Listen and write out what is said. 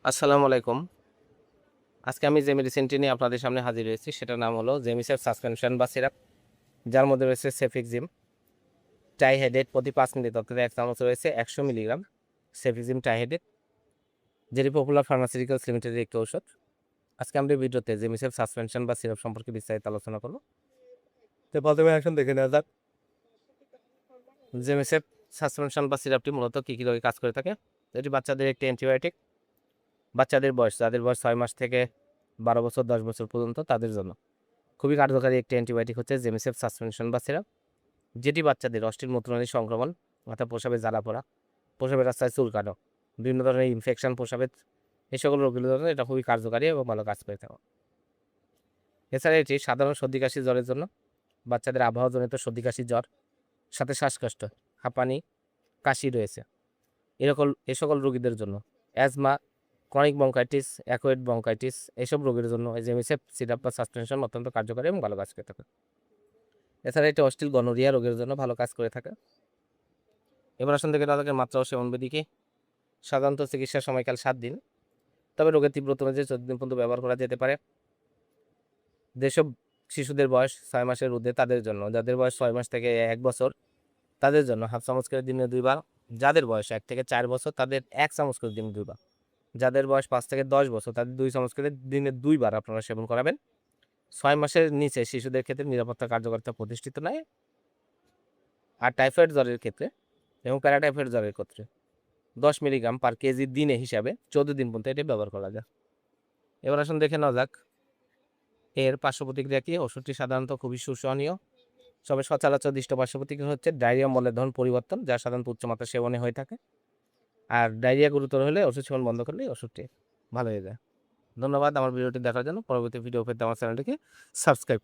আসসালামু আলাইকুম। আজকে আমি যে মেডিসিনটি নিয়ে আপনাদের সামনে হাজির হয়েছি সেটার নাম হলো জেমিসেপ সাসপেনশন বা সিরাপ, যার মধ্যে রয়েছে সেফিক্সিম ট্রাইহেড্রেট প্রতি 5 মিলি অর্থাৎ 1 চামচ রয়েছে 100 মিলিগ্রাম সেফিক্সিম ট্রাইহেড্রেট, যেটি পপুলার ফার্মাসিউটিক্যালস লিমিটেডের একটি ঔষধ। আজকে আমরা এই ভিডিওতে জেমিসেপ সাসপেনশন বা সিরাপ সম্পর্কে বিস্তারিত আলোচনা করব। তো প্রথমে এখন দেখে নেওয়া যাক জেমিসেপ সাসপেনশন বা সিরাপটি মূলত কী কী রোগে কাজ করে থাকে। এটি বাচ্চাদের একটি অ্যান্টিবায়োটিক। বাচ্চাদের বয়স, যাদের বয়স 6 মাস থেকে 12 বছর 10 বছর পর্যন্ত তাদের জন্য খুবই কার্যকারী একটি অ্যান্টিবায়োটিক হচ্ছে জেমিসেপ সাসপেনশন বা সিরাপ, যেটি বাচ্চাদের অস্থির মূত্রনালীর সংক্রমণ, মাথা প্রসাবে জ্বালা পড়া, প্রসাবের রাস্তায় চুলকানো, বিভিন্ন ধরনের ইনফেকশন প্রসাবের এই সকল রোগগুলোর জন্য এটা খুবই কার্যকারী এবং ভালো কাজ করে থাকে। এছাড়া এটি সাধারণ সর্দি কাশি জ্বরের জন্য, বাচ্চাদের আবহাওয়াজনিত সর্দি কাশি জ্বর সাথে শ্বাসকষ্ট, হাঁপানি, কাশি রয়েছে এ সকল রোগীদের জন্য, অ্যাজমা, ক্রনিক ব্রঙ্কাইটিস, অ্যাকোয়েড ব্রঙ্কাইটিস এসব রোগের জন্য এই জেমিসেপ সিরাপ বা সাসপেনশন অত্যন্ত কার্যকরী এবং ভালো কাজ করে থাকে। এছাড়া এটি অস্টিল গনোরিয়া রোগের জন্য ভালো কাজ করে থাকে। এবার আসুন দেখে তাদের মাত্রা ও সেবনবিধি কি। সাধারণত চিকিৎসার সময়কাল 7 দিন, তবে রোগের তীব্রতা অনুযায়ী 14 দিন পর্যন্ত ব্যবহার করা যেতে পারে। যেসব শিশুদের বয়স 6 মাসের ঊর্ধ্বে তাদের জন্য, যাদের বয়স 6 মাস থেকে 1 বছর তাদের জন্য হাফ চামচ করে দিনে 2 বার, যাদের বয়স 1 থেকে 4 বছর তাদের 1 চামচ করে দিনে 2 বার, যাদের বয়স 5 থেকে 10 বছর তাদের 2 চামচ করে দিনে 2 বার আপনারা সেবন করাবেন। 6 মাসের নিচে শিশুদের ক্ষেত্রে নিরাপত্তা কার্যকারিতা প্রতিষ্ঠিত নয়। আর টাইফয়েড জ্বরের ক্ষেত্রে এবং প্যারাটাইফয়েড জ্বরের ক্ষেত্রে 10 মিলিগ্রাম পার কেজি দিনে হিসাবে 14 দিন পর্যন্ত এটি ব্যবহার করা যায়। এবার আসুন দেখে নেওয়া যাক এর পার্শ্ব প্রতিক্রিয়া কি। ওষুধটি সাধারণত খুবই সুসহনীয়, তবে সচরাচর দৃষ্ট পার্শ্ব প্রতিক্রিয়া হচ্ছে ডায়রিয়া, মলের ধরন পরিবর্তন, যা সাধারণত উচ্চমাত্রা সেবনে হয়ে থাকে। আর ডায়রিয়া গুরুতর হলে ওষুধ সেবন বন্ধ করলেই ওষুধটি ভালো হয়ে যায়। ধন্যবাদ আমার ভিডিওটি দেখার জন্য। পরবর্তী ভিডিও পেতে আমার চ্যানেলটিকে সাবস্ক্রাইব